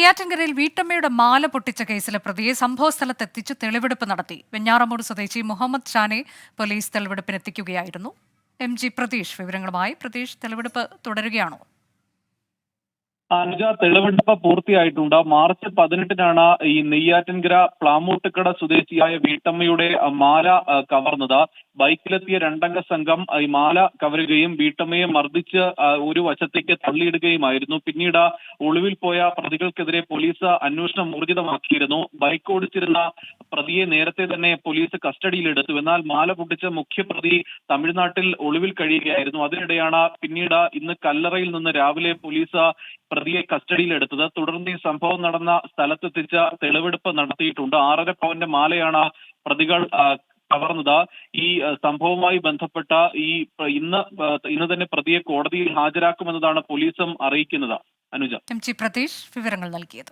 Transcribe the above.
നെയ്യാറ്റിൻകരയിൽ വീട്ടമ്മയുടെ മാല പൊട്ടിച്ച കേസിലെ പ്രതിയെ സംഭവസ്ഥലത്തെത്തിച്ച് തെളിവെടുപ്പ് നടത്തി. വെഞ്ഞാറമൂട് സ്വദേശി മുഹമ്മദ് ഷാനെ പോലീസ് തെളിവെടുപ്പിനെത്തിക്കുകയായിരുന്നു. MG പ്രതീഷ് വിവരങ്ങളുമായി. പ്രതീഷ്, തെളിവെടുപ്പ് തുടരുകയാണോ? അനുജ, തെളിവെടുപ്പ് പൂർത്തിയായിട്ടുണ്ട്. മാർച്ച് 18-നാണ് ഈ നെയ്യാറ്റിൻകര പ്ലാമൂട്ടുകട സ്വദേശിയായ വീട്ടമ്മയുടെ മാല കവർന്നത്. ബൈക്കിലെത്തിയ രണ്ടംഗ സംഘം ഈ മാല കവരുകയും വീട്ടമ്മയെ മർദ്ദിച്ച് ഒരു വശത്തേക്ക് തള്ളിയിടുകയുമായിരുന്നു. പിന്നീട് ഒളിവിൽ പോയ പ്രതികൾക്കെതിരെ പോലീസ് അന്വേഷണം ഊർജിതമാക്കിയിരുന്നു. ബൈക്ക് ഓടിച്ചിരുന്ന പ്രതിയെ നേരത്തെ തന്നെ പോലീസ് കസ്റ്റഡിയിലെടുത്തു. എന്നാൽ മാല പൊട്ടിച്ച മുഖ്യപ്രതി തമിഴ്നാട്ടിൽ ഒളിവിൽ കഴിയുകയായിരുന്നു. അതിനിടെയാണ് പിന്നീട് ഇന്ന് കല്ലറയിൽ നിന്ന് രാവിലെ പോലീസ് പ്രതിയെ കസ്റ്റഡിയിലെടുത്തത്. തുടർന്ന് ഈ സംഭവം നടന്ന സ്ഥലത്തെത്തിച്ച് തെളിവെടുപ്പ് നടത്തിയിട്ടുണ്ട്. 6.5 പവന്റെ മാലയാണ് പ്രതികൾ കവർന്നത്. ഈ സംഭവവുമായി ബന്ധപ്പെട്ട ഇന്ന് തന്നെ പ്രതിയെ കോടതിയിൽ ഹാജരാക്കുമെന്നതാണ് പോലീസും അറിയിക്കുന്നത്. അനുജ, MG പ്രതീഷ് വിവരങ്ങൾ നൽകിയത്.